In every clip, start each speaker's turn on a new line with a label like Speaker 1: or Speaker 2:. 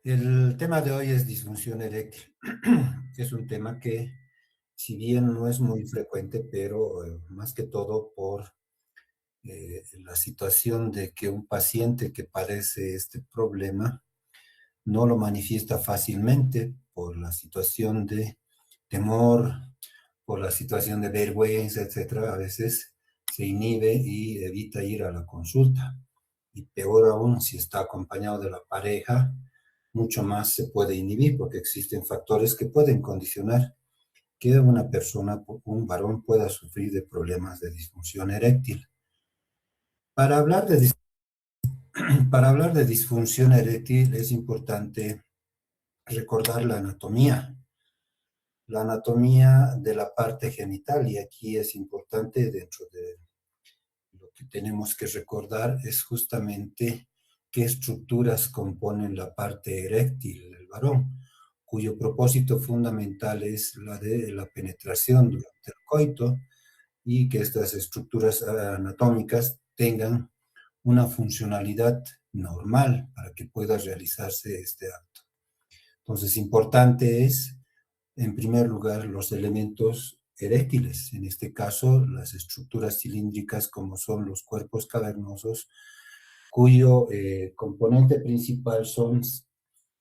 Speaker 1: El tema de hoy es disfunción eréctil. Es un tema que, si bien no es muy frecuente, pero más que todo por la situación de que un paciente que padece este problema no lo manifiesta fácilmente por la situación de temor, por la situación de vergüenza, etcétera. A veces se inhibe y evita ir a la consulta. Y peor aún, si está acompañado de la pareja, mucho más se puede inhibir porque existen factores que pueden condicionar que una persona, un varón, pueda sufrir de problemas de disfunción eréctil. Para hablar de, para hablar de disfunción eréctil es importante recordar la anatomía de la parte genital, y aquí es importante, dentro de lo que tenemos que recordar, es justamente qué estructuras componen la parte eréctil del varón, cuyo propósito fundamental es la de la penetración durante el coito, y que estas estructuras anatómicas tengan una funcionalidad normal para que pueda realizarse este acto. Entonces, importante es, en primer lugar, los elementos eréctiles, en este caso, las estructuras cilíndricas como son los cuerpos cavernosos, cuyo componente principal son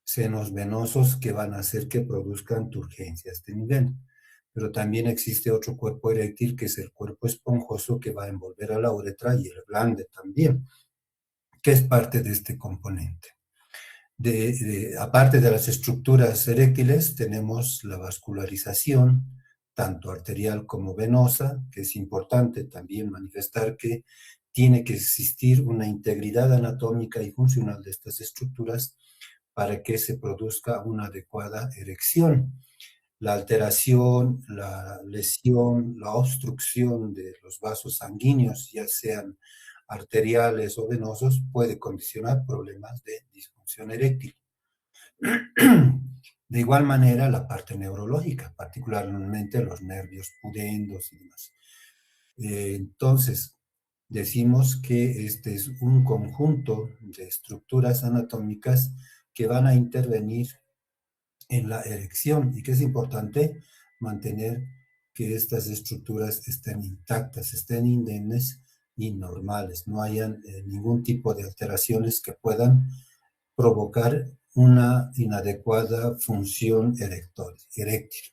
Speaker 1: senos venosos que van a hacer que produzcan turgencia a este nivel. Pero también existe otro cuerpo eréctil, que es el cuerpo esponjoso, que va a envolver a la uretra, y el glande también, que es parte de este componente. Aparte de las estructuras eréctiles, tenemos la vascularización, tanto arterial como venosa, que es importante también manifestar que tiene que existir una integridad anatómica y funcional de estas estructuras para que se produzca una adecuada erección. La alteración, la lesión, la obstrucción de los vasos sanguíneos, ya sean arteriales o venosos, puede condicionar problemas de disfunción eréctil. De igual manera, la parte neurológica, particularmente los nervios pudendos y demás. Entonces, decimos que este es un conjunto de estructuras anatómicas que van a intervenir en la erección, y que es importante mantener que estas estructuras estén intactas, estén indemnes y normales, no hayan ningún tipo de alteraciones que puedan provocar una inadecuada función eréctil.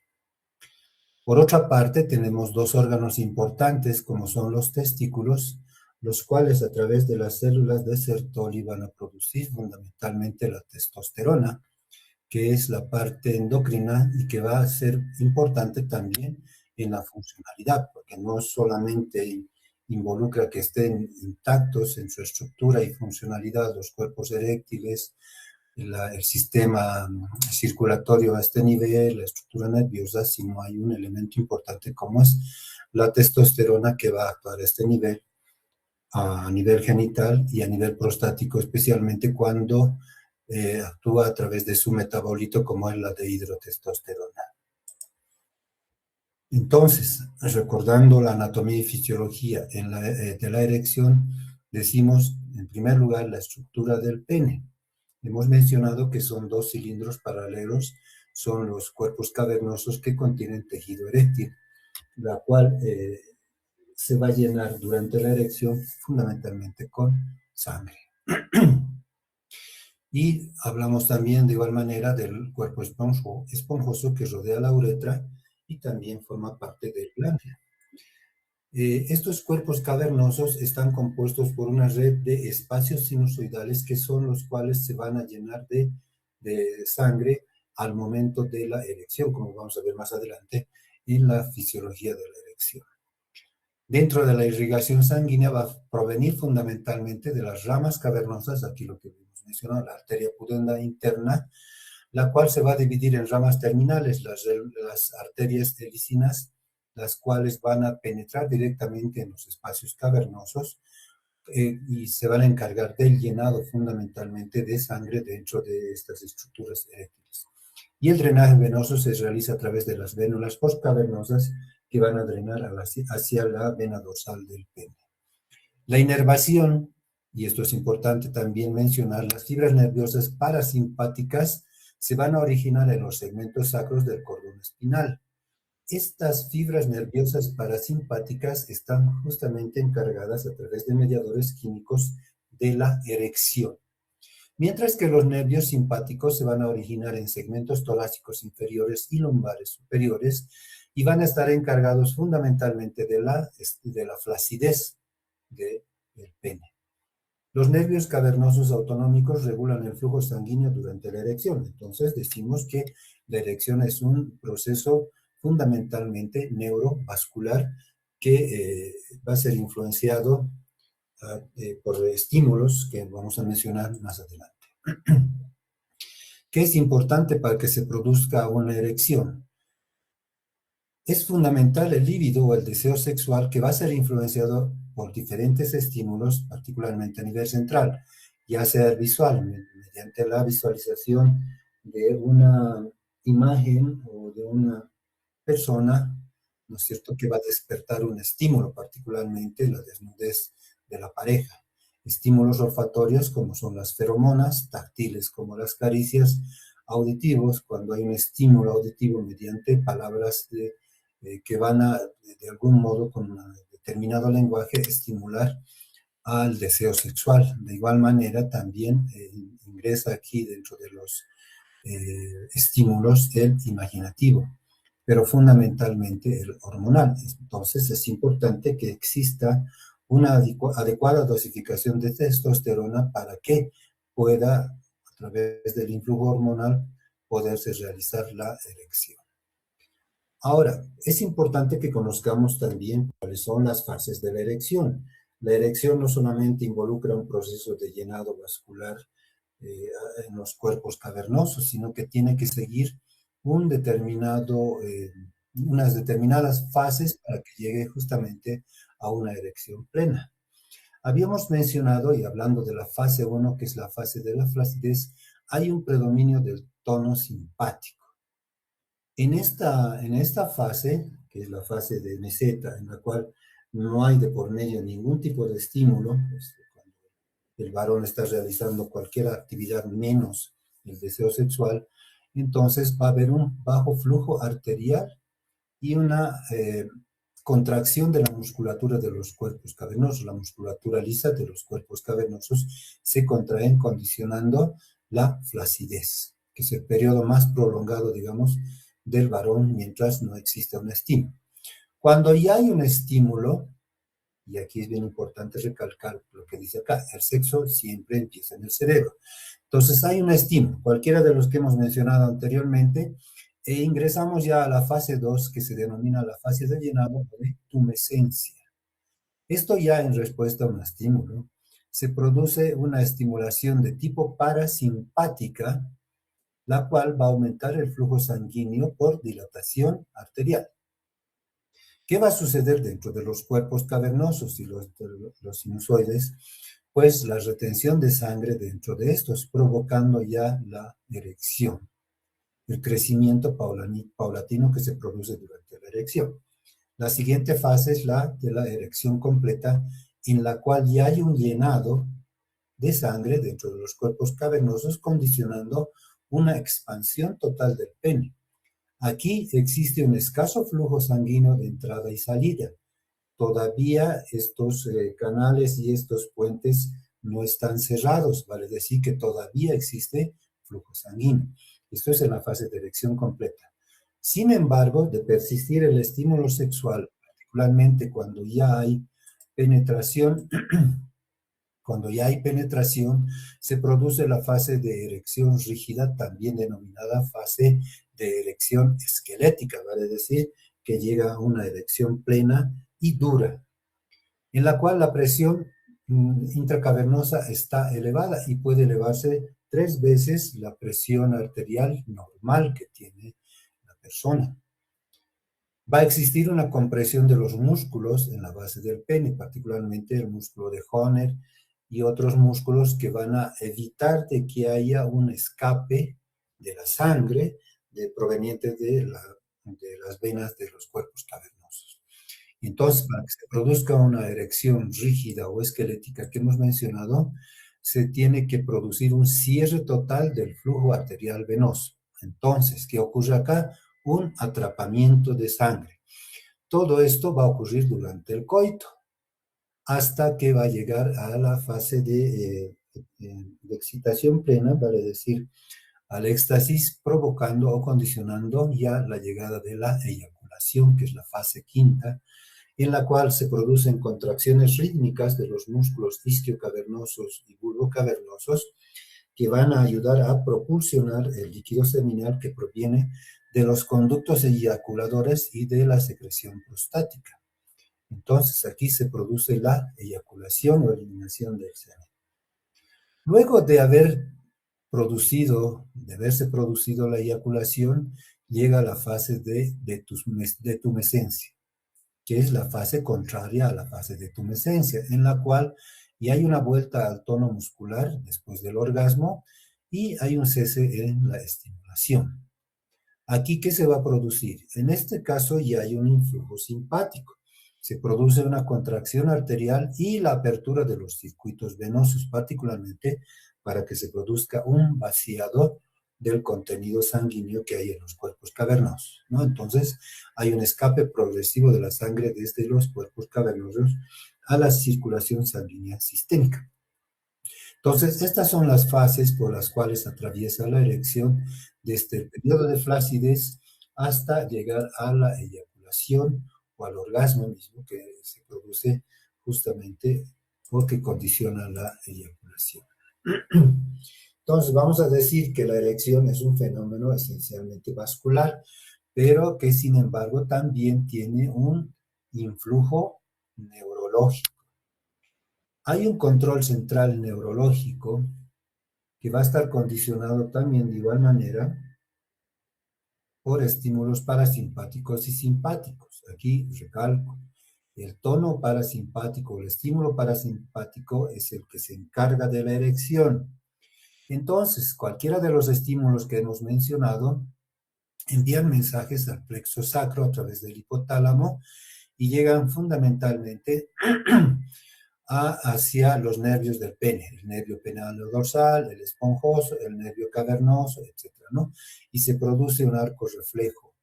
Speaker 1: Por otra parte, tenemos dos órganos importantes, como son los testículos, los cuales a través de las células de Sertoli van a producir fundamentalmente la testosterona, que es la parte endocrina y que va a ser importante también en la funcionalidad, porque no solamente involucra que estén intactos en su estructura y funcionalidad los cuerpos eréctiles, el sistema circulatorio a este nivel, la estructura nerviosa, sino hay un elemento importante como es la testosterona, que va a actuar a este nivel, a nivel genital y a nivel prostático, especialmente cuando actúa a través de su metabolito, como es la de hidrotestosterona. Entonces, recordando la anatomía y fisiología de la erección, decimos, en primer lugar, la estructura del pene. Hemos mencionado que son dos cilindros paralelos, son los cuerpos cavernosos que contienen tejido eréctil, la cual se va a llenar durante la erección fundamentalmente con sangre. Y hablamos también de igual manera del cuerpo esponjoso que rodea la uretra y también forma parte del glande. Estos cuerpos cavernosos están compuestos por una red de espacios sinusoidales, que son los cuales se van a llenar de sangre al momento de la erección, como vamos a ver más adelante en la fisiología de la erección. Dentro de la irrigación sanguínea va a provenir fundamentalmente de las ramas cavernosas, aquí lo que hemos mencionado, la arteria pudenda interna, la cual se va a dividir en ramas terminales, las arterias helicinas, las cuales van a penetrar directamente en los espacios cavernosos y se van a encargar del llenado fundamentalmente de sangre dentro de estas estructuras eréctiles. Y el drenaje venoso se realiza a través de las vénulas postcavernosas, que van a drenar hacia la vena dorsal del pene. La inervación y esto es importante también mencionar, las fibras nerviosas parasimpáticas se van a originar en los segmentos sacros del cordón espinal. Estas fibras nerviosas parasimpáticas están justamente encargadas a través de mediadores químicos de la erección. Mientras que los nervios simpáticos se van a originar en segmentos torácicos inferiores y lumbares superiores y van a estar encargados fundamentalmente de la flacidez del pene. Los nervios cavernosos autonómicos regulan el flujo sanguíneo durante la erección. Entonces decimos que la erección es un proceso fundamentalmente neurovascular que va a ser influenciado por estímulos que vamos a mencionar más adelante. ¿Qué es importante para que se produzca una erección? Es fundamental el líbido o el deseo sexual que va a ser influenciado por diferentes estímulos, particularmente a nivel central, ya sea visual, mediante la visualización de una imagen o de una persona, ¿no es cierto?, que va a despertar un estímulo, particularmente la desnudez de la pareja. Estímulos olfatorios como son las feromonas, táctiles como las caricias, auditivos, cuando hay un estímulo auditivo mediante palabras que van a, de algún modo, con un determinado lenguaje, estimular al deseo sexual. De igual manera, también ingresa aquí dentro de los estímulos el imaginativo, pero fundamentalmente el hormonal. Entonces es importante que exista una adecuada dosificación de testosterona para que pueda, a través del influjo hormonal, poderse realizar la erección. Ahora, es importante que conozcamos también cuáles son las fases de la erección. La erección no solamente involucra un proceso de llenado vascular en los cuerpos cavernosos, sino que tiene que seguir unas determinadas fases para que llegue justamente a una erección plena. Habíamos mencionado, y hablando de la fase 1, que es la fase de la flacidez, hay un predominio del tono simpático. En esta fase, que es la fase de meseta, en la cual no hay de por medio ningún tipo de estímulo, cuando el varón está realizando cualquier actividad menos el deseo sexual, entonces va a haber un bajo flujo arterial y una contracción de la musculatura de los cuerpos cavernosos. La musculatura lisa de los cuerpos cavernosos se contraen condicionando la flacidez, que es el periodo más prolongado, digamos, del varón mientras no exista un estímulo. Cuando ya hay un estímulo, y aquí es bien importante recalcar lo que dice acá, el sexo siempre empieza en el cerebro. Entonces hay un estímulo, cualquiera de los que hemos mencionado anteriormente, e ingresamos ya a la fase 2, que se denomina la fase de llenado de tumescencia. Esto ya en respuesta a un estímulo, se produce una estimulación de tipo parasimpática, la cual va a aumentar el flujo sanguíneo por dilatación arterial. ¿Qué va a suceder dentro de los cuerpos cavernosos y los sinusoides? Pues la retención de sangre dentro de estos, provocando ya la erección, el crecimiento paulatino que se produce durante la erección. La siguiente fase es la de la erección completa, en la cual ya hay un llenado de sangre dentro de los cuerpos cavernosos, condicionando una expansión total del pene. Aquí existe un escaso flujo sanguíneo de entrada y salida. Todavía estos canales y estos puentes no están cerrados, vale decir que todavía existe flujo sanguíneo. Esto es en la fase de erección completa. Sin embargo, de persistir el estímulo sexual, particularmente cuando ya hay penetración, se produce la fase de erección rígida, también denominada fase de erección esquelética, vale decir que llega a una erección plena y dura, en la cual la presión intracavernosa está elevada y puede elevarse 3 veces la presión arterial normal que tiene la persona. Va a existir una compresión de los músculos en la base del pene, particularmente el músculo de Hohner y otros músculos que van a evitar de que haya un escape de la sangre proveniente de las venas de los cuerpos cavernosos. Entonces, para que se produzca una erección rígida o esquelética que hemos mencionado, se tiene que producir un cierre total del flujo arterial venoso. Entonces, ¿qué ocurre acá? Un atrapamiento de sangre. Todo esto va a ocurrir durante el coito, hasta que va a llegar a la fase de excitación plena, vale decir, al éxtasis, provocando o condicionando ya la llegada de la eyaculación, que es la fase quinta, en la cual se producen contracciones rítmicas de los músculos isquiocavernosos y bulbocavernosos que van a ayudar a propulsionar el líquido seminal que proviene de los conductos eyaculadores y de la secreción prostática. Entonces aquí se produce la eyaculación o eliminación del semen. Luego de haberse producido la eyaculación, llega la fase de tumescencia, que es la fase contraria a la fase de tumescencia, en la cual ya hay una vuelta al tono muscular después del orgasmo y hay un cese en la estimulación. Aquí, ¿qué se va a producir? En este caso ya hay un influjo simpático. Se produce una contracción arterial y la apertura de los circuitos venosos, particularmente para que se produzca un vaciado del contenido sanguíneo que hay en los cuerpos cavernosos, ¿no? Entonces, hay un escape progresivo de la sangre desde los cuerpos cavernosos a la circulación sanguínea sistémica. Entonces, estas son las fases por las cuales atraviesa la erección desde el periodo de flacidez hasta llegar a la eyaculación o al orgasmo mismo que se produce justamente porque condiciona la eyaculación. Entonces, vamos a decir que la erección es un fenómeno esencialmente vascular, pero que sin embargo también tiene un influjo neurológico. Hay un control central neurológico que va a estar condicionado también de igual manera por estímulos parasimpáticos y simpáticos. Aquí recalco, el tono parasimpático, el estímulo parasimpático es el que se encarga de la erección. Entonces, cualquiera de los estímulos que hemos mencionado envían mensajes al plexo sacro a través del hipotálamo y llegan fundamentalmente hacia los nervios del pene, el nervio dorsal, el esponjoso, el nervio cavernoso, etcétera, ¿no? Y se produce un arco reflejo.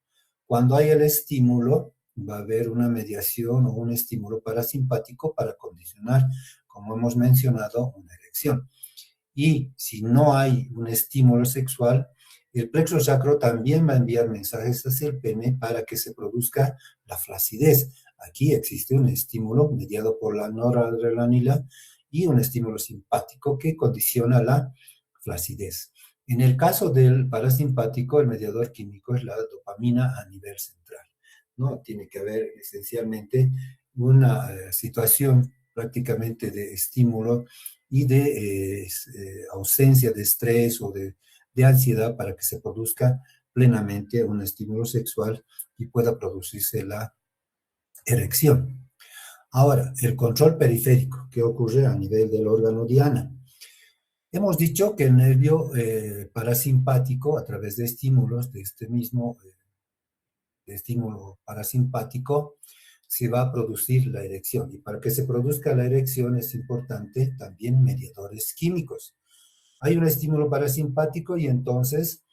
Speaker 1: Cuando hay el estímulo, va a haber una mediación o un estímulo parasimpático para condicionar, como hemos mencionado, una erección. Y si no hay un estímulo sexual, el plexo sacro también va a enviar mensajes hacia el pene para que se produzca la flacidez. Aquí existe un estímulo mediado por la noradrenalina y un estímulo simpático que condiciona la flacidez. En el caso del parasimpático, el mediador químico es la dopamina a nivel central, ¿no? Tiene que haber esencialmente una situación prácticamente de estímulo y de ausencia de estrés o de ansiedad para que se produzca plenamente un estímulo sexual y pueda producirse la erección. Ahora, el control periférico, ¿qué ocurre a nivel del órgano diana? Hemos dicho que el nervio parasimpático, a través de estímulos de este mismo de estímulo parasimpático, se va a producir la erección. Y para que se produzca la erección es importante también mediadores químicos. Hay un estímulo parasimpático y entonces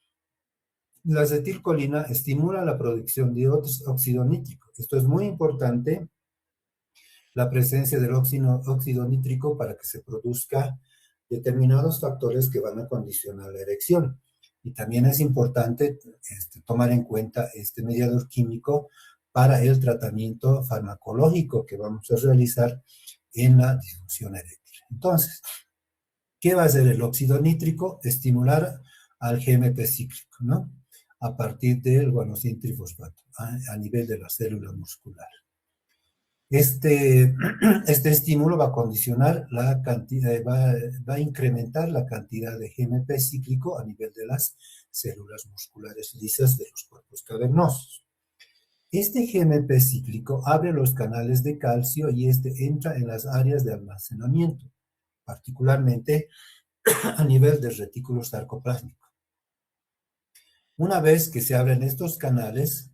Speaker 1: la acetilcolina estimula la producción de óxido nítrico. Esto es muy importante, la presencia del óxido nítrico para que se produzca determinados factores que van a condicionar la erección. Y también es importante tomar en cuenta este mediador químico para el tratamiento farmacológico que vamos a realizar en la disfunción eréctil. Entonces, ¿qué va a hacer el óxido nítrico? Estimular al GMP cíclico, ¿no? A partir del guanosina trifosfato, a nivel de la célula muscular. Este estímulo va a condicionar la cantidad, va a incrementar la cantidad de GMP cíclico a nivel de las células musculares lisas de los cuerpos cavernosos. Este GMP cíclico abre los canales de calcio y entra en las áreas de almacenamiento, particularmente a nivel del retículo sarcoplásmico. Una vez que se abren estos canales,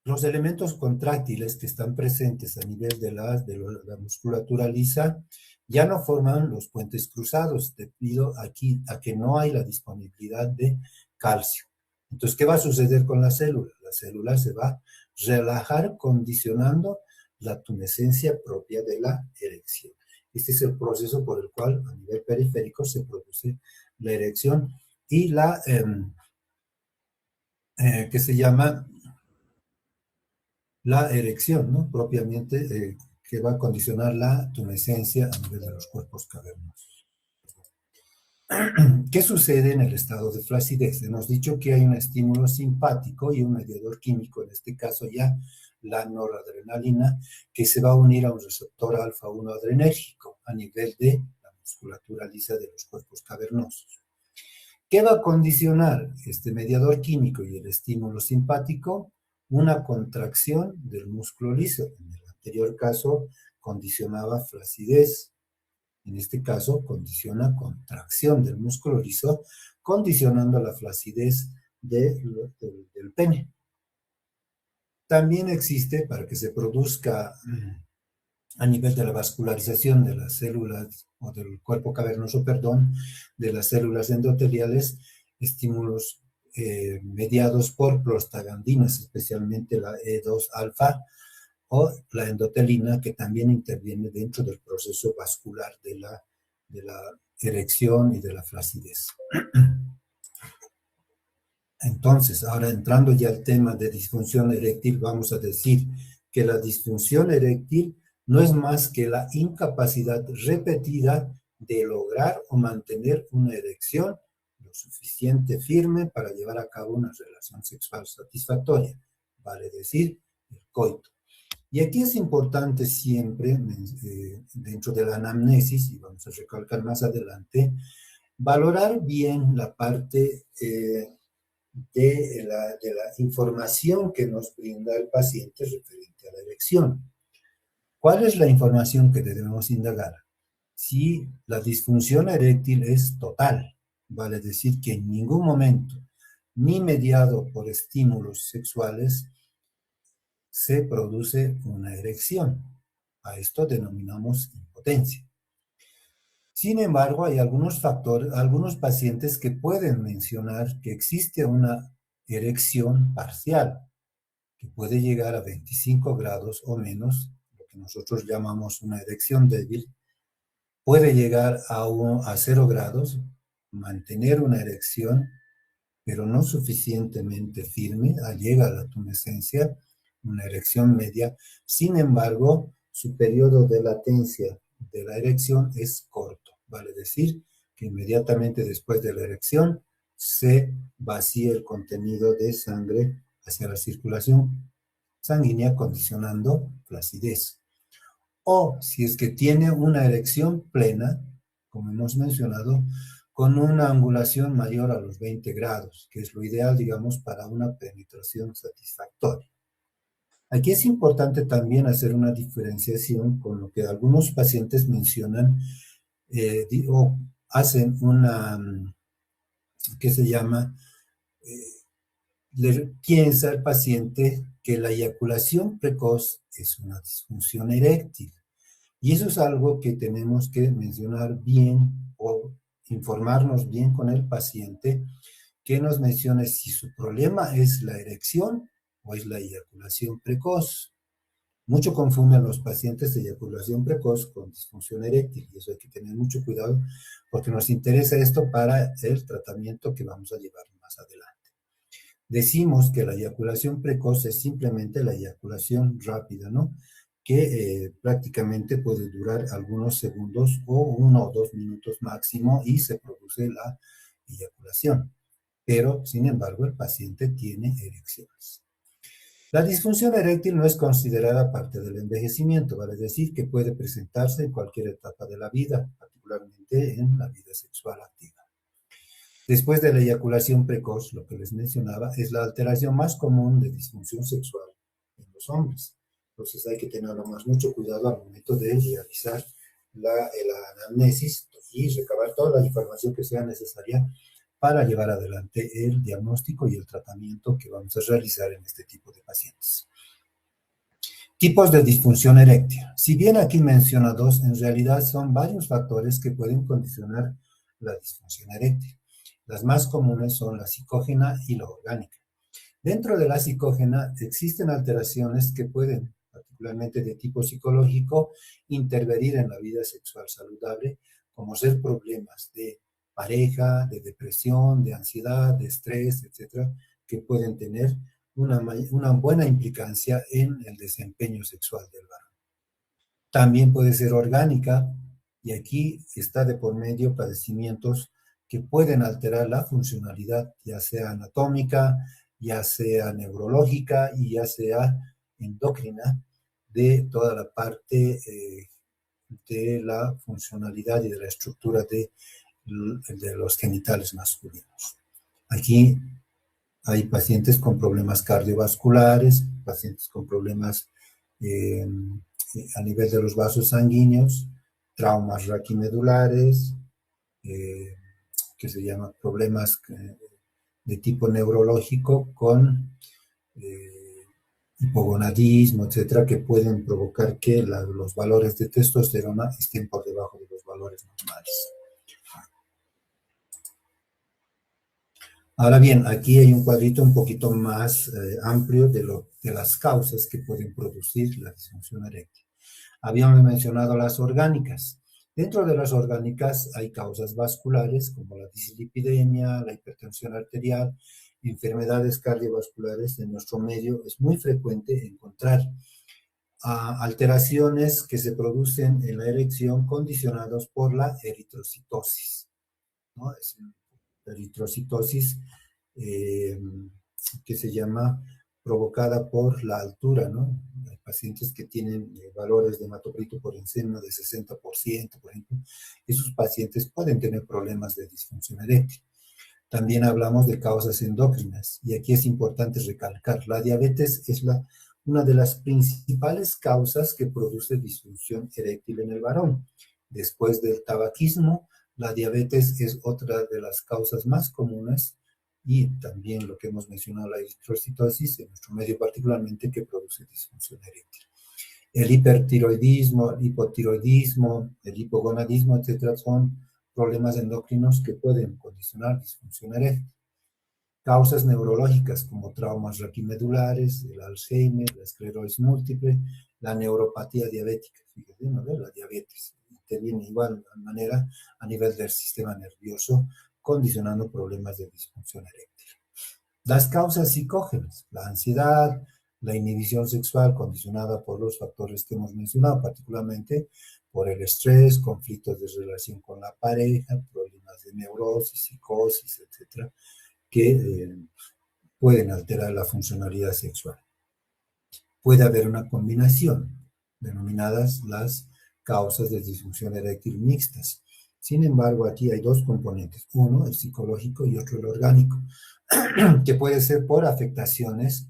Speaker 1: Los elementos contráctiles que están presentes a nivel de la musculatura lisa ya no forman los puentes cruzados debido aquí a que no hay la disponibilidad de calcio. Entonces, ¿qué va a suceder con la célula? La célula se va a relajar condicionando la tumescencia propia de la erección. Este es el proceso por el cual a nivel periférico se produce la erección y que se llama la erección, ¿no? Propiamente, que va a condicionar la tumescencia a nivel de los cuerpos cavernosos. ¿Qué sucede en el estado de flacidez? Hemos dicho que hay un estímulo simpático y un mediador químico, en este caso ya la noradrenalina, que se va a unir a un receptor alfa-1 adrenérgico a nivel de la musculatura lisa de los cuerpos cavernosos. ¿Qué va a condicionar este mediador químico y el estímulo simpático? Una contracción del músculo liso. En el anterior caso condicionaba flacidez. En este caso condiciona contracción del músculo liso, condicionando la flacidez del pene. También existe, para que se produzca a nivel de la vascularización de las células o del cuerpo cavernoso, perdón, de las células endoteliales, estímulos mediados por prostaglandinas, especialmente la E2-alfa o la endotelina, que también interviene dentro del proceso vascular de la erección y de la flacidez. Entonces, ahora entrando ya al tema de disfunción eréctil, vamos a decir que la disfunción eréctil no es más que la incapacidad repetida de lograr o mantener una erección lo suficiente firme para llevar a cabo una relación sexual satisfactoria, vale decir, el coito. Y aquí es importante siempre, dentro de la anamnesis, y vamos a recalcar más adelante, valorar bien la parte de la información que nos brinda el paciente referente a la erección. ¿Cuál es la información que debemos indagar? Si la disfunción eréctil es total, vale decir que en ningún momento, ni mediado por estímulos sexuales, se produce una erección. A esto denominamos impotencia. Sin embargo, hay algunos factores, algunos pacientes que pueden mencionar que existe una erección parcial, que puede llegar a 25 grados o menos, lo que nosotros llamamos una erección débil, puede llegar a 0 grados, mantener una erección, pero no suficientemente firme, llega a la tumescencia, una erección media. Sin embargo, su periodo de latencia de la erección es corto, vale decir que inmediatamente después de la erección se vacía el contenido de sangre hacia la circulación sanguínea, condicionando flacidez. O si es que tiene una erección plena, como hemos mencionado, con una angulación mayor a los 20 grados, que es lo ideal, digamos, para una penetración satisfactoria. Aquí es importante también hacer una diferenciación con lo que algunos pacientes mencionan o hacen una, ¿qué se llama? Le piensa el paciente que la eyaculación precoz es una disfunción eréctil. Y eso es algo que tenemos que mencionar bien o informarnos bien con el paciente, que nos mencione si su problema es la erección o es la eyaculación precoz. Mucho confunden los pacientes de eyaculación precoz con disfunción eréctil, y eso hay que tener mucho cuidado porque nos interesa esto para el tratamiento que vamos a llevar más adelante. Decimos que la eyaculación precoz es simplemente la eyaculación rápida, ¿no? Que prácticamente puede durar algunos segundos o 1 o 2 minutos máximo y se produce la eyaculación. Pero, sin embargo, el paciente tiene erecciones. La disfunción eréctil no es considerada parte del envejecimiento, vale decir que puede presentarse en cualquier etapa de la vida, particularmente en la vida sexual activa. Después de la eyaculación precoz, lo que les mencionaba, es la alteración más común de disfunción sexual en los hombres. Entonces hay que tener mucho cuidado al momento de realizar la anamnesis y recabar toda la información que sea necesaria para llevar adelante el diagnóstico y el tratamiento que vamos a realizar en este tipo de pacientes. Tipos de disfunción eréctil. Si bien aquí menciona dos, en realidad son varios factores que pueden condicionar la disfunción eréctil. Las más comunes son la psicógena y la orgánica. Dentro de la psicógena existen alteraciones que pueden, particularmente de tipo psicológico, intervenir en la vida sexual saludable, como ser problemas de pareja, de depresión, de ansiedad, de estrés, etcétera, que pueden tener una buena implicancia en el desempeño sexual del varón. También puede ser orgánica, y aquí está de por medio padecimientos que pueden alterar la funcionalidad, ya sea anatómica, ya sea neurológica y ya sea endocrina, de toda la parte de la funcionalidad y de la estructura de los genitales masculinos. Aquí hay pacientes con problemas cardiovasculares, pacientes con problemas a nivel de los vasos sanguíneos, traumas raquimedulares, que se llaman problemas de tipo neurológico con hipogonadismo, etcétera, que pueden provocar que los valores de testosterona estén por debajo de los valores normales. Ahora bien, aquí hay un cuadrito un poquito más amplio de las causas que pueden producir la disfunción eréctil. Habíamos mencionado las orgánicas. Dentro de las orgánicas hay causas vasculares como la dislipidemia, la hipertensión arterial, enfermedades cardiovasculares. En nuestro medio es muy frecuente encontrar alteraciones que se producen en la erección condicionados por la eritrocitosis, ¿no? Es eritrocitosis eh, que se llama provocada por la altura, ¿no? Hay pacientes que tienen valores de hematocrito por encima de 60%, por ejemplo. Esos pacientes pueden tener problemas de disfunción eréctil. También hablamos de causas endócrinas, y aquí es importante recalcar, la diabetes es una de las principales causas que produce disfunción eréctil en el varón. Después del tabaquismo, la diabetes es otra de las causas más comunes, y también lo que hemos mencionado, la eritrocitosis, en nuestro medio particularmente, que produce disfunción eréctil. El hipertiroidismo, el hipotiroidismo, el hipogonadismo, etcétera, son problemas endocrinos que pueden condicionar disfunción eréctil. Causas neurológicas como traumas raquimedulares, el Alzheimer, la esclerosis múltiple, la neuropatía diabética, fíjate, ¿no? La diabetes interviene igual de manera a nivel del sistema nervioso, condicionando problemas de disfunción eréctil. Las causas psicógenas, la ansiedad, la inhibición sexual condicionada por los factores que hemos mencionado, particularmente por el estrés, conflictos de relación con la pareja, problemas de neurosis, psicosis, etcétera, que pueden alterar la funcionalidad sexual. Puede haber una combinación, denominadas las causas de disfunción eréctil mixtas. Sin embargo, aquí hay dos componentes, uno el psicológico y otro el orgánico, que puede ser por afectaciones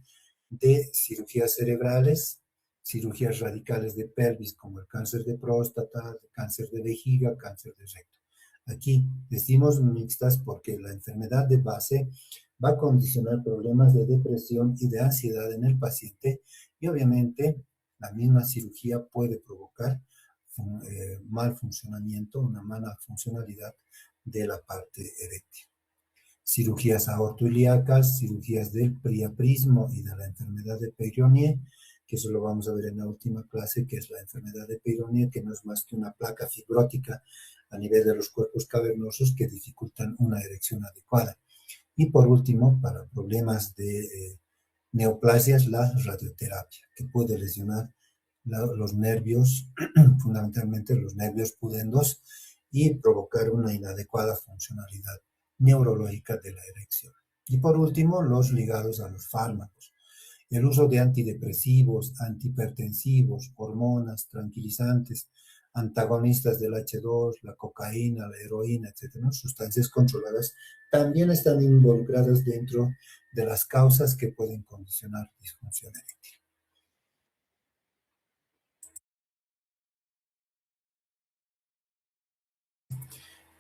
Speaker 1: de cirugías cerebrales, cirugías radicales de pelvis como el cáncer de próstata, cáncer de vejiga, cáncer de recto. Aquí decimos mixtas porque la enfermedad de base va a condicionar problemas de depresión y de ansiedad en el paciente, y obviamente la misma cirugía puede provocar mal funcionamiento, una mala funcionalidad de la parte eréctil. Cirugías aortoilíacas, cirugías del priaprismo y de la enfermedad de Peyronie, que eso lo vamos a ver en la última clase, que es la enfermedad de Peyronie, que no es más que una placa fibrótica a nivel de los cuerpos cavernosos que dificultan una erección adecuada. Y por último, para problemas de neoplasias, la radioterapia, que puede lesionar los nervios, fundamentalmente los nervios pudendos, y provocar una inadecuada funcionalidad neurológica de la erección. Y por último, los ligados a los fármacos. El uso de antidepresivos, antihipertensivos, hormonas, tranquilizantes, antagonistas del H2, la cocaína, la heroína, etcétera, sustancias controladas, también están involucradas dentro de las causas que pueden condicionar disfunción eréctil.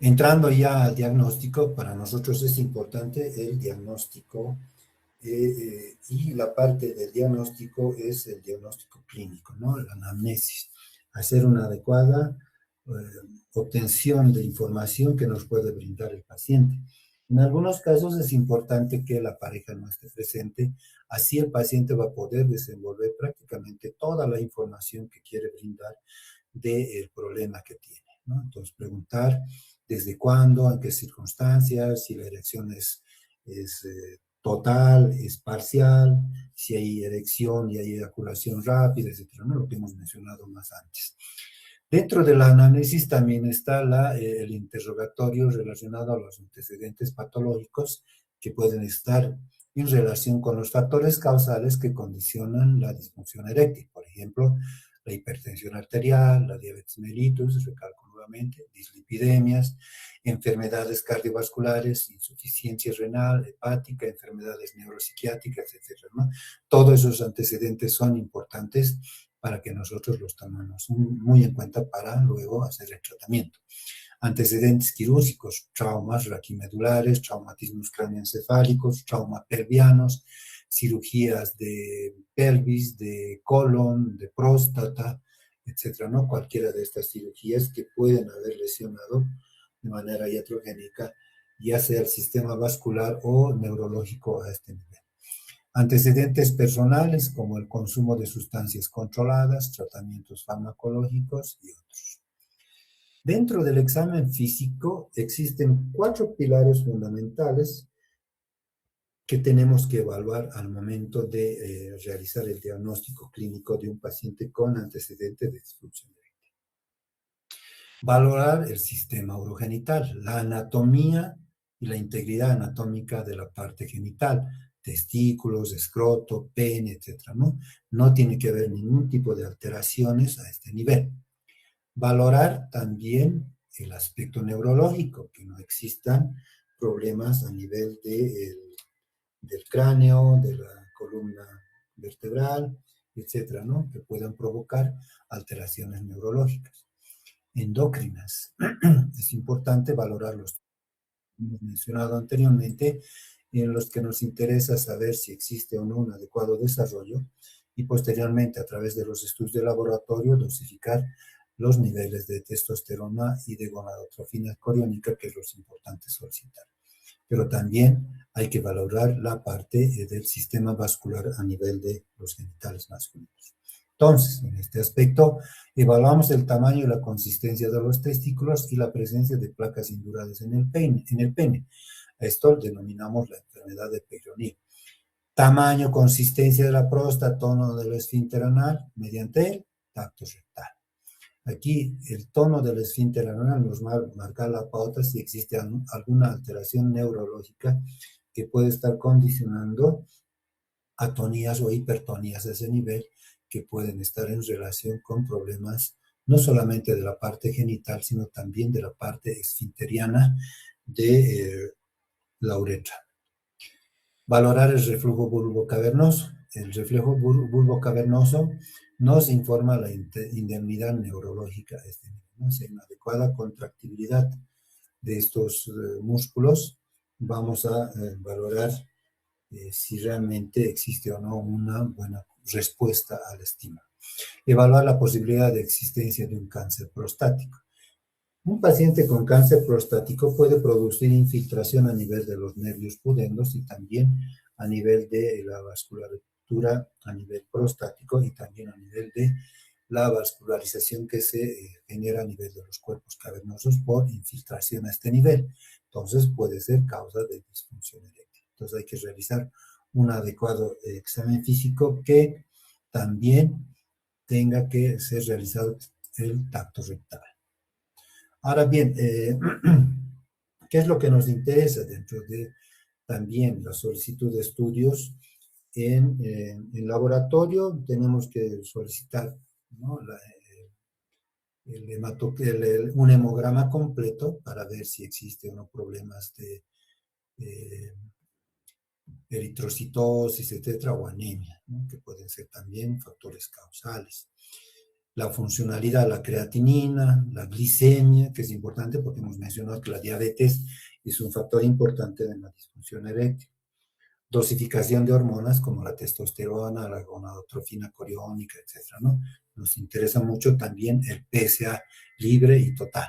Speaker 1: Entrando ya al diagnóstico, para nosotros es importante el diagnóstico y la parte del diagnóstico es el diagnóstico clínico, ¿no? La anamnesis, hacer una adecuada eh, obtención de información que nos puede brindar el paciente. En algunos casos es importante que la pareja no esté presente, así el paciente va a poder desenvolver prácticamente toda la información que quiere brindar del problema que tiene, ¿no? Entonces, preguntar desde cuándo, en qué circunstancias, si la erección es total, es parcial, si hay erección y hay eyaculación rápida, etcétera, ¿no? Lo que hemos mencionado más antes. Dentro de la análisis también está el interrogatorio relacionado a los antecedentes patológicos que pueden estar en relación con los factores causales que condicionan la disfunción eréctil. Por ejemplo, la hipertensión arterial, la diabetes mellitus, recalco nuevamente, dislipidemias, enfermedades cardiovasculares, insuficiencia renal, hepática, enfermedades neuropsiquiátricas, etcétera, ¿no? Todos esos antecedentes son importantes para que nosotros los tomemos muy en cuenta para luego hacer el tratamiento. Antecedentes quirúrgicos, traumas raquimedulares, traumatismos cráneoencefálicos, traumas pelvianos, cirugías de pelvis, de colon, de próstata, etcétera, ¿no? Cualquiera de estas cirugías que pueden haber lesionado de manera iatrogénica, ya sea el sistema vascular o neurológico a este nivel. Antecedentes personales como el consumo de sustancias controladas, tratamientos farmacológicos y otros. Dentro del examen físico existen 4 pilares fundamentales que tenemos que evaluar al momento de realizar el diagnóstico clínico de un paciente con antecedentes de disfunción eréctil. Valorar el sistema urogenital, la anatomía y la integridad anatómica de la parte genital, testículos, escroto, pene, etcétera, ¿no? No tiene que haber ningún tipo de alteraciones a este nivel. Valorar también el aspecto neurológico, que no existan problemas a nivel del cráneo, de la columna vertebral, etcétera, ¿no? Que puedan provocar alteraciones neurológicas. Endocrinas. Es importante valorar los que hemos mencionado anteriormente, en los que nos interesa saber si existe o no un adecuado desarrollo y posteriormente a través de los estudios de laboratorio dosificar los niveles de testosterona y de gonadotrofina coriónica, que es lo importante solicitar. Pero también hay que valorar la parte del sistema vascular a nivel de los genitales masculinos. Entonces, en este aspecto, evaluamos el tamaño y la consistencia de los testículos y la presencia de placas induradas en el pene. A esto denominamos la enfermedad de Peyronie. Tamaño, consistencia de la próstata, tono del esfínter anal mediante el tacto rectal. Aquí el tono del esfínter anal nos marca la pauta si existe alguna alteración neurológica que puede estar condicionando atonías o hipertonías de ese nivel que pueden estar en relación con problemas no solamente de la parte genital, sino también de la parte esfinteriana de la uretra. Valorar el reflujo bulbocavernoso. El reflejo bulbocavernoso nos informa la indemnidad neurológica, ¿no? Si hay una adecuada contractibilidad de estos músculos, vamos a valorar si realmente existe o no una buena respuesta al estímulo. Evaluar la posibilidad de existencia de un cáncer prostático. Un paciente con cáncer prostático puede producir infiltración a nivel de los nervios pudendos y también a nivel de la vasculatura a nivel prostático y también a nivel de la vascularización que se genera a nivel de los cuerpos cavernosos por infiltración a este nivel. Entonces puede ser causa de disfunción eréctil. Entonces hay que realizar un adecuado examen físico que también tenga que ser realizado el tacto rectal. Ahora bien, ¿qué es lo que nos interesa dentro de también la solicitud de estudios en laboratorio? Tenemos que solicitar, ¿no? Un hemograma completo para ver si existe o no problemas de eritrocitosis, etcétera, o anemia, ¿no? Que pueden ser también factores causales. la funcionalidad, la creatinina, la glicemia, que es importante porque hemos mencionado que la diabetes es un factor importante de la disfunción eréctil. Dosificación de hormonas como la testosterona, la gonadotrofina coriónica, etcétera, ¿no? Nos interesa mucho también el PSA libre y total.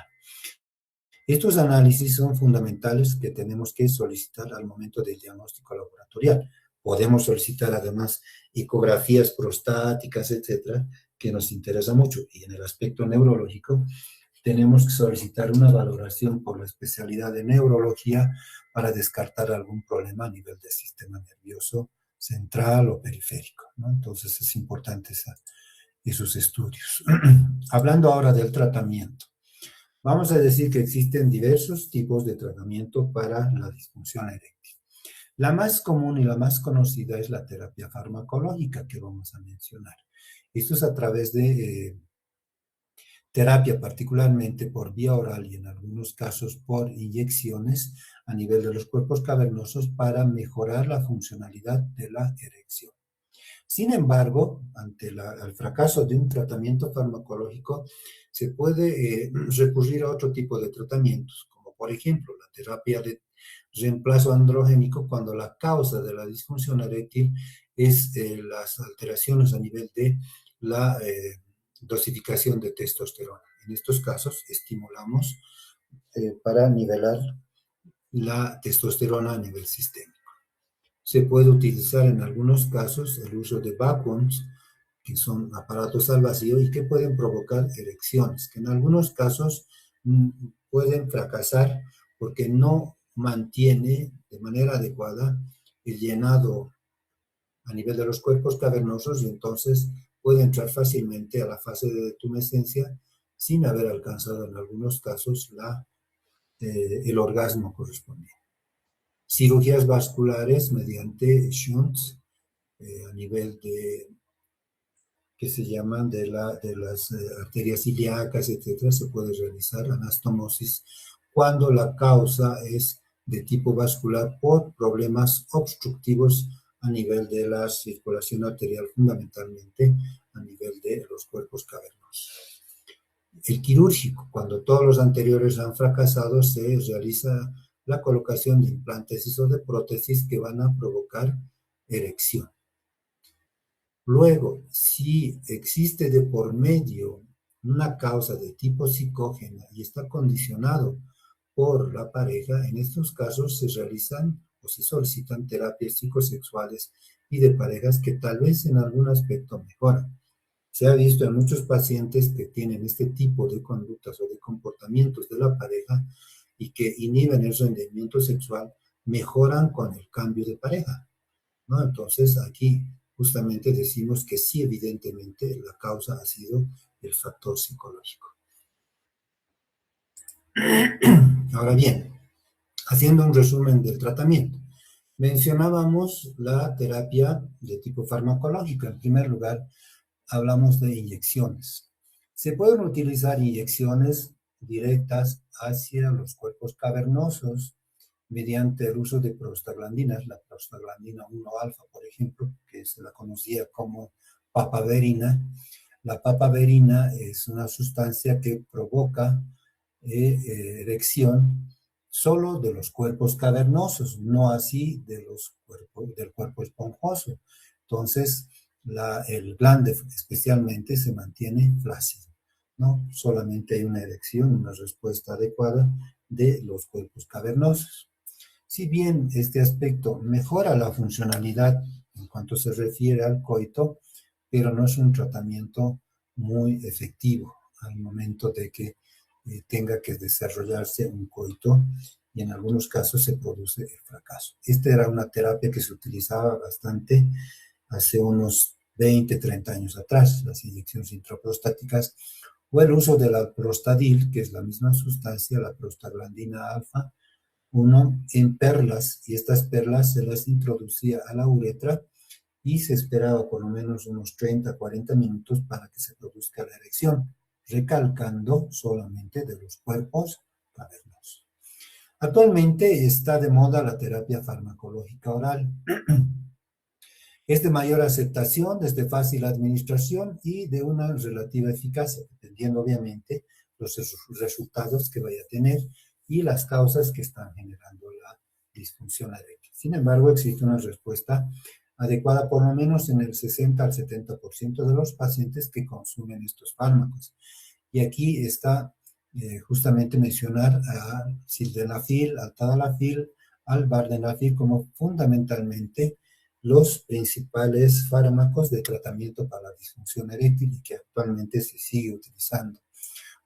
Speaker 1: Estos análisis son fundamentales que tenemos que solicitar al momento del diagnóstico laboratorial. Podemos solicitar además ecografías prostáticas, etcétera, que nos interesa mucho. Y en el aspecto neurológico, tenemos que solicitar una valoración por la especialidad de neurología para descartar algún problema a nivel del sistema nervioso central o periférico, ¿no? Entonces es importante esos estudios. Hablando ahora del tratamiento. Vamos a decir que existen diversos tipos de tratamiento para la disfunción eréctil. La más común y la más conocida es la terapia farmacológica que vamos a mencionar. Esto es a través de terapia, particularmente por vía oral y en algunos casos por inyecciones a nivel de los cuerpos cavernosos para mejorar la funcionalidad de la erección. Sin embargo, ante el fracaso de un tratamiento farmacológico, se puede recurrir a otro tipo de tratamientos, como por ejemplo la terapia de reemplazo androgénico cuando la causa de la disfunción eréctil es las alteraciones a nivel de la dosificación de testosterona. En estos casos, estimulamos para nivelar la testosterona a nivel sistémico. Se puede utilizar en algunos casos el uso de vacuums, que son aparatos al vacío y que pueden provocar erecciones, que en algunos casos pueden fracasar porque no mantiene de manera adecuada el llenado a nivel de los cuerpos cavernosos y entonces puede entrar fácilmente a la fase de tumescencia sin haber alcanzado en algunos casos el orgasmo correspondiente. Cirugías vasculares mediante shunts a nivel que se llaman de las arterias ilíacas, etcétera, se puede realizar anastomosis cuando la causa es de tipo vascular por problemas obstructivos a nivel de la circulación arterial, fundamentalmente a nivel de los cuerpos cavernosos. El quirúrgico, cuando todos los anteriores han fracasado, se realiza la colocación de implantes o de prótesis que van a provocar erección. Luego, si existe de por medio una causa de tipo psicógena y está condicionado por la pareja, en estos casos se realizan o se solicitan terapias psicosexuales y de parejas que tal vez en algún aspecto mejoran. Se ha visto en muchos pacientes que tienen este tipo de conductas o de comportamientos de la pareja y que inhiben el rendimiento sexual, mejoran con el cambio de pareja, ¿no? Entonces aquí justamente decimos que sí, evidentemente la causa ha sido el factor psicológico. Ahora bien, haciendo un resumen del tratamiento, mencionábamos la terapia de tipo farmacológica. En primer lugar, hablamos de inyecciones. Se pueden utilizar inyecciones directas hacia los cuerpos cavernosos mediante el uso de prostaglandinas, la prostaglandina 1-alfa, por ejemplo, que se la conocía como papaverina. La papaverina es una sustancia que provoca erección solo de los cuerpos cavernosos, no así del cuerpo esponjoso. Entonces, el glande especialmente se mantiene flácido, ¿no? Solamente hay una erección, una respuesta adecuada de los cuerpos cavernosos. Si bien este aspecto mejora la funcionalidad en cuanto se refiere al coito, pero no es un tratamiento muy efectivo al momento de que tenga que desarrollarse un coito y en algunos casos se produce el fracaso. Esta era una terapia que se utilizaba bastante hace unos 20, 30 años atrás, las inyecciones intraprostáticas o el uso de la prostadil, que es la misma sustancia, la prostaglandina alfa, en perlas, y estas perlas se las introducía a la uretra y se esperaba por lo menos unos 30, 40 minutos para que se produzca la erección, recalcando solamente de los cuerpos cavernosos. Actualmente está de moda la terapia farmacológica oral. Es de mayor aceptación, es de fácil administración y de una relativa eficacia, dependiendo obviamente los resultados que vaya a tener y las causas que están generando la disfunción eréctil. Sin embargo, existe una respuesta adecuada por lo menos en el 60 al 70% de los pacientes que consumen estos fármacos. Y aquí está justamente mencionar a sildenafil, al tadalafil, al vardenafil como fundamentalmente los principales fármacos de tratamiento para la disfunción eréctil y que actualmente se sigue utilizando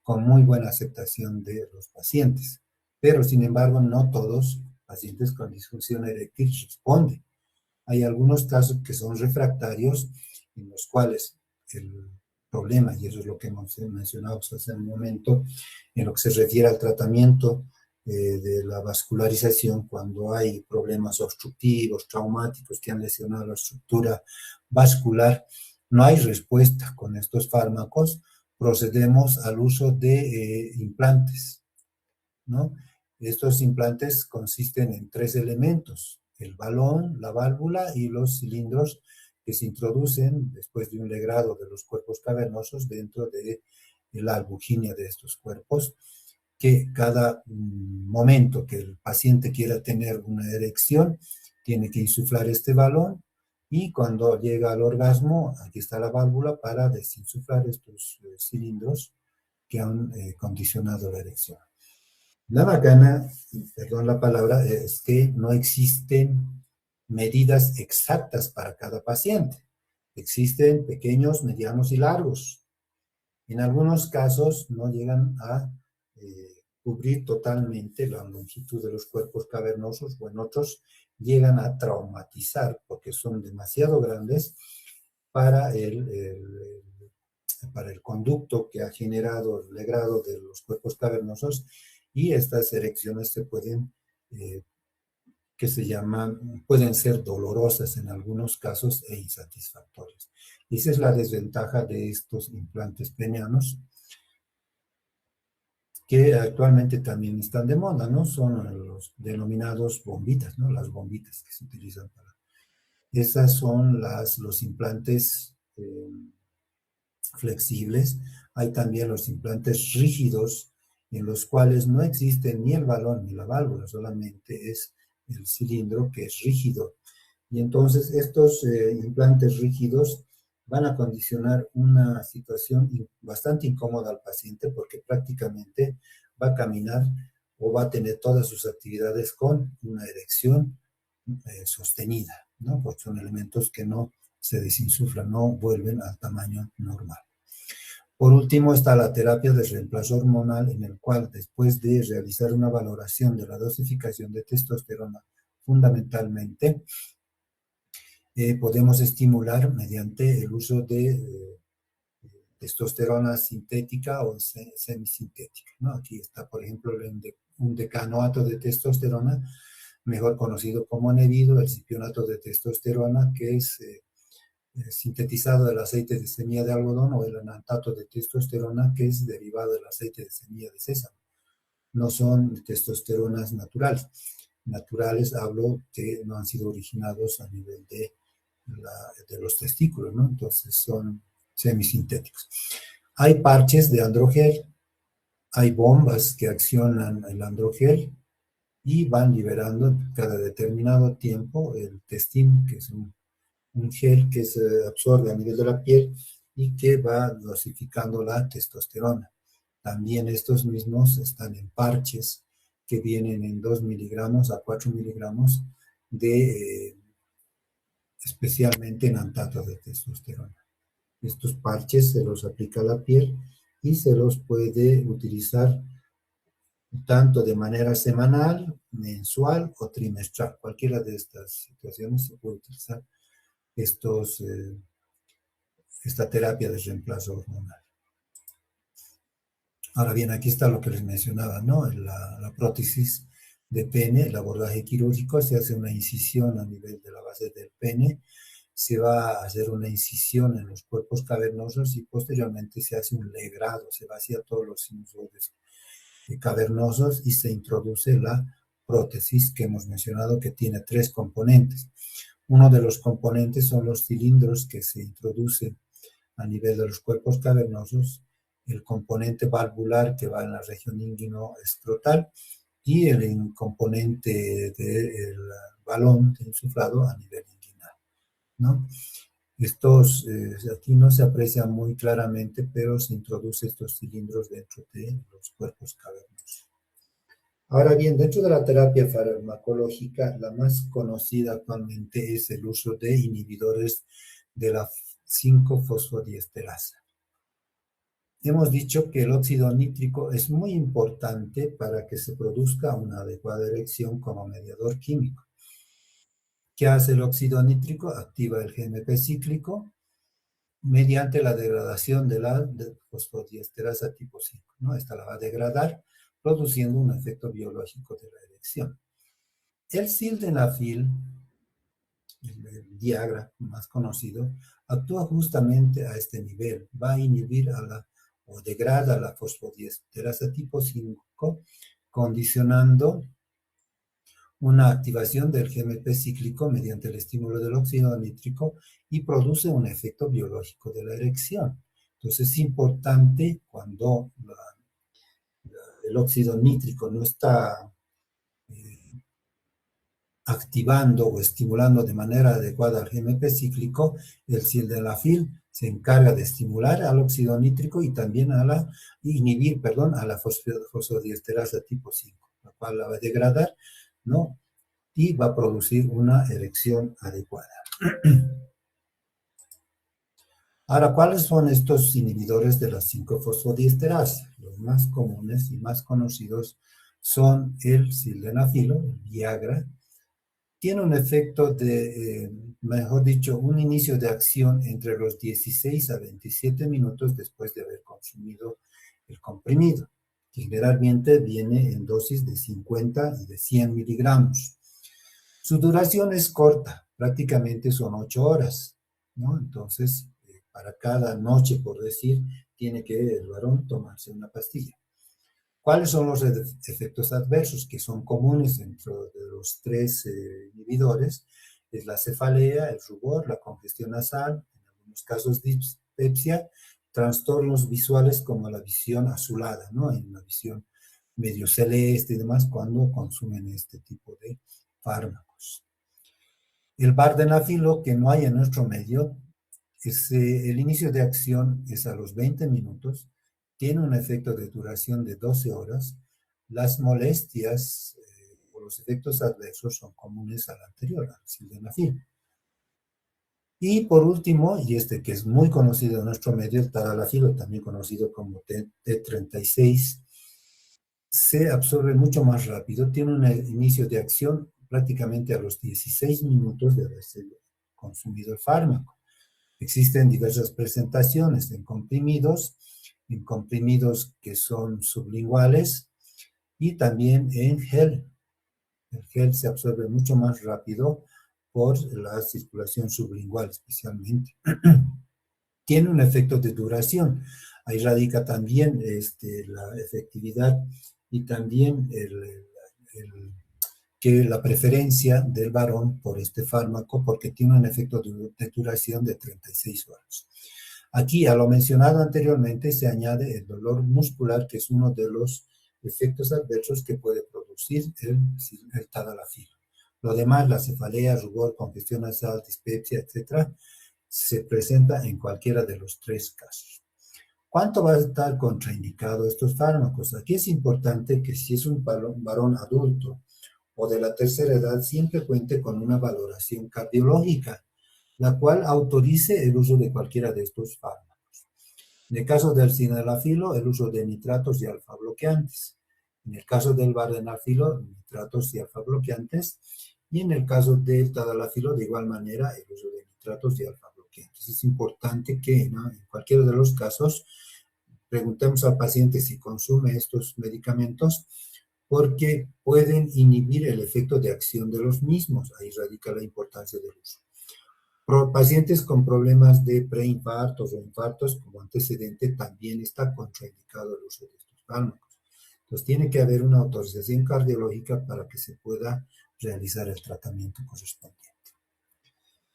Speaker 1: con muy buena aceptación de los pacientes. Pero, sin embargo, no todos los pacientes con disfunción eréctil responden. Hay algunos casos que son refractarios en los cuales el problema, y eso es lo que hemos mencionado hace un momento, en lo que se refiere al tratamiento de la vascularización, cuando hay problemas obstructivos, traumáticos que han lesionado la estructura vascular, no hay respuesta con estos fármacos, procedemos al uso de implantes, ¿no? Estos implantes consisten en 3 elementos: el balón, la válvula y los cilindros que se introducen después de un legrado de los cuerpos cavernosos dentro de la albuginia de estos cuerpos, que cada momento que el paciente quiera tener una erección, tiene que insuflar este balón y cuando llega al orgasmo, aquí está la válvula para desinsuflar estos cilindros que han condicionado la erección. La bacana, perdón la palabra, es que no existen medidas exactas para cada paciente. Existen pequeños, medianos y largos. En algunos casos no llegan a cubrir totalmente la longitud de los cuerpos cavernosos, o en otros llegan a traumatizar porque son demasiado grandes para para el conducto que ha generado el legrado de los cuerpos cavernosos, y estas erecciones se pueden, que se llaman, pueden ser dolorosas en algunos casos e insatisfactorias. Y esa es la desventaja de estos implantes penianos, que actualmente también están de moda, ¿no? Son los denominados bombitas, ¿no? Las bombitas que se utilizan para... Esas son los implantes flexibles. Hay también los implantes rígidos, en los cuales no existe ni el balón ni la válvula, solamente es el cilindro que es rígido. Y entonces estos implantes rígidos van a condicionar una situación bastante incómoda al paciente, porque prácticamente va a caminar o va a tener todas sus actividades con una erección sostenida, ¿no? Porque son elementos que no se desinsuflan, no vuelven al tamaño normal. Por último está la terapia de reemplazo hormonal, en el cual, después de realizar una valoración de la dosificación de testosterona fundamentalmente, podemos estimular mediante el uso de testosterona sintética o semisintética, ¿no? Aquí está, por ejemplo, un decanoato de testosterona, mejor conocido como Nevido, el cipionato de testosterona, que es sintetizado del aceite de semilla de algodón, o el anantato de testosterona, que es derivado del aceite de semilla de sésamo. No son testosteronas naturales. Naturales hablo que no han sido originados a nivel de los testículos, ¿no? Entonces son semisintéticos. Hay parches de androgel, hay bombas que accionan el androgel y van liberando cada determinado tiempo el testín, que es un gel que se absorbe a nivel de la piel y que va dosificando la testosterona. También estos mismos están en parches que vienen en 2 miligramos a 4 miligramos de especialmente en antato de testosterona. Estos parches se los aplica a la piel y se los puede utilizar tanto de manera semanal, mensual o trimestral. Cualquiera de estas situaciones se puede utilizar esta terapia de reemplazo hormonal. Ahora bien, aquí está lo que les mencionaba, ¿no? La prótesis de pene, el abordaje quirúrgico, se hace una incisión a nivel de la base del pene, se va a hacer una incisión en los cuerpos cavernosos y posteriormente se hace un legrado, se vacía todos los sinusoides cavernosos y se introduce la prótesis que hemos mencionado, que tiene 3 componentes. Uno de los componentes son los cilindros que se introducen a nivel de los cuerpos cavernosos, el componente valvular que va en la región inguino-escrotal y el componente del balón de insuflado a nivel inguinal, ¿no? Estos aquí no se aprecian muy claramente, pero se introducen estos cilindros dentro de los cuerpos cavernosos. Ahora bien, dentro de la terapia farmacológica, la más conocida actualmente es el uso de inhibidores de la 5-fosfodiesterasa. Hemos dicho que el óxido nítrico es muy importante para que se produzca una adecuada erección como mediador químico. ¿Qué hace el óxido nítrico? Activa el GMP cíclico mediante la degradación de la fosfodiesterasa tipo 5, ¿no? Esta la va a degradar, produciendo un efecto biológico de la erección. El sildenafil, el Viagra más conocido, actúa justamente a este nivel, va a inhibir o degrada la fosfodiesterasa tipo 5, condicionando una activación del GMP cíclico mediante el estímulo del óxido nítrico y produce un efecto biológico de la erección. Entonces es importante cuando el óxido nítrico no está activando o estimulando de manera adecuada al GMP cíclico, el sildenafil se encarga de estimular al óxido nítrico y también inhibir a la fosfodiesterasa tipo 5, la cual la va a degradar, ¿no? Y va a producir una erección adecuada. Ahora, ¿cuáles son estos inhibidores de la 5-fosfodiesterasa? Los más comunes y más conocidos son el sildenafilo, el Viagra. Tiene un efecto mejor dicho, un inicio de acción entre los 16 a 27 minutos después de haber consumido el comprimido. Generalmente viene en dosis de 50 y de 100 miligramos. Su duración es corta, prácticamente son 8 horas, ¿no? Entonces, para cada noche, por decir, tiene que el varón tomarse una pastilla. ¿Cuáles son los efectos adversos que son comunes dentro de los tres inhibidores? Es la cefalea, el rubor, la congestión nasal, en algunos casos dispepsia, trastornos visuales como la visión azulada, ¿no? Hay una visión medio celeste y demás cuando consumen este tipo de fármacos. El vardenafilo, que no hay en nuestro medio, el inicio de acción es a los 20 minutos, tiene un efecto de duración de 12 horas. Las molestias o los efectos adversos son comunes al anterior, al sildenafil. Y por último, y este que es muy conocido en nuestro medio, el tadalafilo, también conocido como T36, se absorbe mucho más rápido, tiene un inicio de acción prácticamente a los 16 minutos de haberse consumido el fármaco. Existen diversas presentaciones en comprimidos que son sublinguales y también en gel. El gel se absorbe mucho más rápido por la circulación sublingual especialmente. Tiene un efecto de duración. Ahí radica también la efectividad y también que la preferencia del varón por este fármaco porque tiene un efecto de duración de 36 horas. Aquí, a lo mencionado anteriormente, se añade el dolor muscular, que es uno de los efectos adversos que puede producir el tadalafilo. Lo demás, la cefalea, rubor, congestión nasal, dispepsia, etc., se presenta en cualquiera de los tres casos. ¿Cuánto va a estar contraindicado estos fármacos? Aquí es importante que si es un varón adulto o de la tercera edad, siempre cuente con una valoración cardiológica, la cual autorice el uso de cualquiera de estos fármacos. En el caso del sildenafilo, el uso de nitratos y alfa-bloqueantes. En el caso del vardenafilo, nitratos y alfa-bloqueantes. Y en el caso del tadalafilo, de igual manera, el uso de nitratos y alfa-bloqueantes. Es importante que, ¿no?, en cualquiera de los casos preguntemos al paciente si consume estos medicamentos porque pueden inhibir el efecto de acción de los mismos. Ahí radica la importancia del uso. Pacientes con problemas de preinfartos o infartos como antecedente también está contraindicado el uso de estos fármacos. Entonces tiene que haber una autorización cardiológica para que se pueda realizar el tratamiento correspondiente.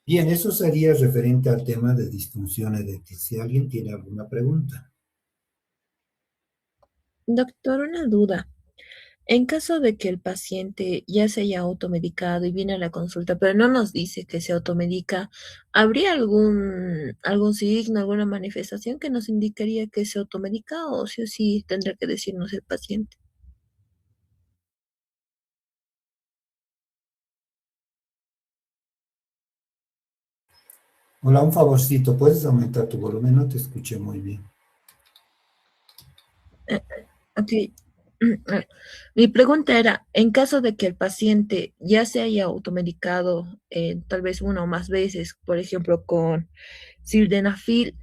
Speaker 1: Bien, eso sería referente al tema de disfunción eréctil. Si alguien tiene alguna pregunta.
Speaker 2: Doctor, una duda. En caso de que el paciente ya se haya automedicado y viene a la consulta, pero no nos dice que se automedica, ¿habría algún signo, alguna manifestación que nos indicaría que se automedica o sí tendrá que decirnos el paciente?
Speaker 1: Hola, un favorcito, ¿puedes aumentar tu volumen? No te escuché muy bien.
Speaker 2: Eh, ok. Mi pregunta era, en caso de que el paciente ya se haya automedicado tal vez una o más veces, por ejemplo, con sildenafil,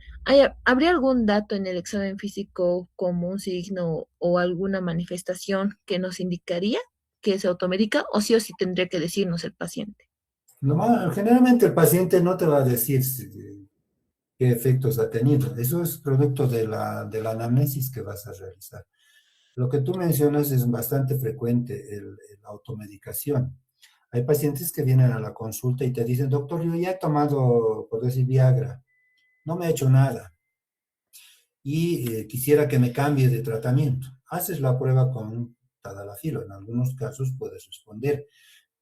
Speaker 2: ¿habría algún dato en el examen físico como un signo o alguna manifestación que nos indicaría que se automedica o sí tendría que decirnos el paciente?
Speaker 1: Generalmente el paciente no te va a decir qué efectos ha tenido. Eso es producto de la anamnesis que vas a realizar. Lo que tú mencionas es bastante frecuente, la automedicación. Hay pacientes que vienen a la consulta y te dicen, doctor, yo ya he tomado, por decir, Viagra, no me ha hecho nada y quisiera que me cambie de tratamiento. Haces la prueba con tadalafilo, en algunos casos puedes responder,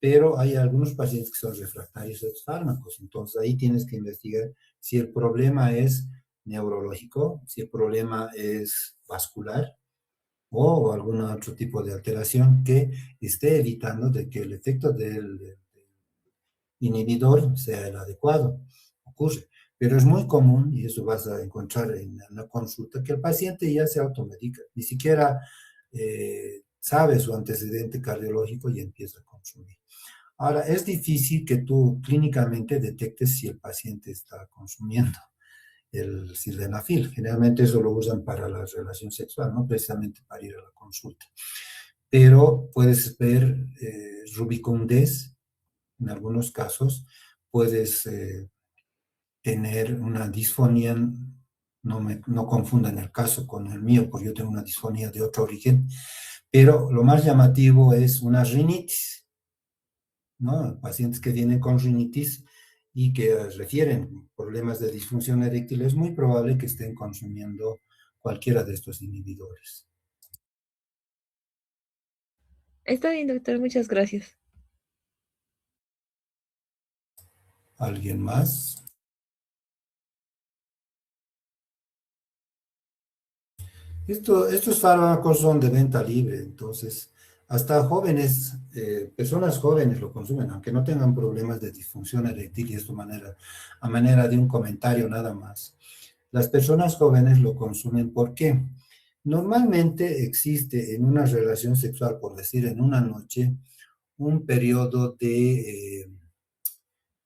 Speaker 1: pero hay algunos pacientes que son refractarios a estos fármacos, entonces ahí tienes que investigar si el problema es neurológico, si el problema es vascular o algún otro tipo de alteración que esté evitando de que el efecto del inhibidor sea el adecuado. Ocurre. Pero es muy común, y eso vas a encontrar en la consulta, que el paciente ya se automedica, ni siquiera sabe su antecedente cardiológico y empieza a consumir. Ahora, es difícil que tú clínicamente detectes si el paciente está consumiendo el sildenafil. Generalmente eso lo usan para la relación sexual, no precisamente para ir a la consulta. Pero puedes ver rubicundez en algunos casos, puedes tener una disfonía, no confundan el caso con el mío, porque yo tengo una disfonía de otro origen, pero lo más llamativo es una rinitis, ¿no? Pacientes que vienen con rinitis y que refieren problemas de disfunción eréctil, es muy probable que estén consumiendo cualquiera de estos inhibidores.
Speaker 2: Está bien, doctor, muchas gracias.
Speaker 1: ¿Alguien más? Estos fármacos son de venta libre, entonces hasta jóvenes, personas jóvenes lo consumen, aunque no tengan problemas de disfunción eréctil, y esto a manera de un comentario nada más. Las personas jóvenes lo consumen porque normalmente existe en una relación sexual, por decir en una noche, un periodo de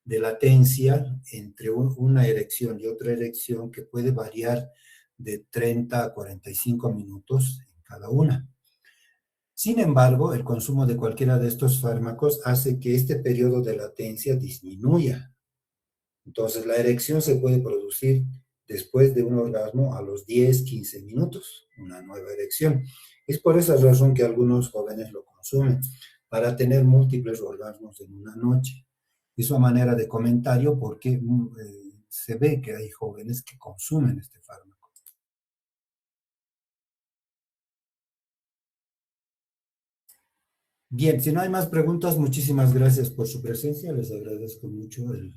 Speaker 1: latencia entre una erección y otra erección que puede variar de 30 a 45 minutos en cada una. Sin embargo, el consumo de cualquiera de estos fármacos hace que este periodo de latencia disminuya. Entonces, la erección se puede producir después de un orgasmo a los 10, 15 minutos, una nueva erección. Es por esa razón que algunos jóvenes lo consumen, para tener múltiples orgasmos en una noche. Es una manera de comentario porque se ve que hay jóvenes que consumen este fármaco. Bien, si no hay más preguntas, muchísimas gracias por su presencia. Les agradezco mucho el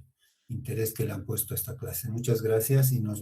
Speaker 1: interés que le han puesto a esta clase. Muchas gracias y nos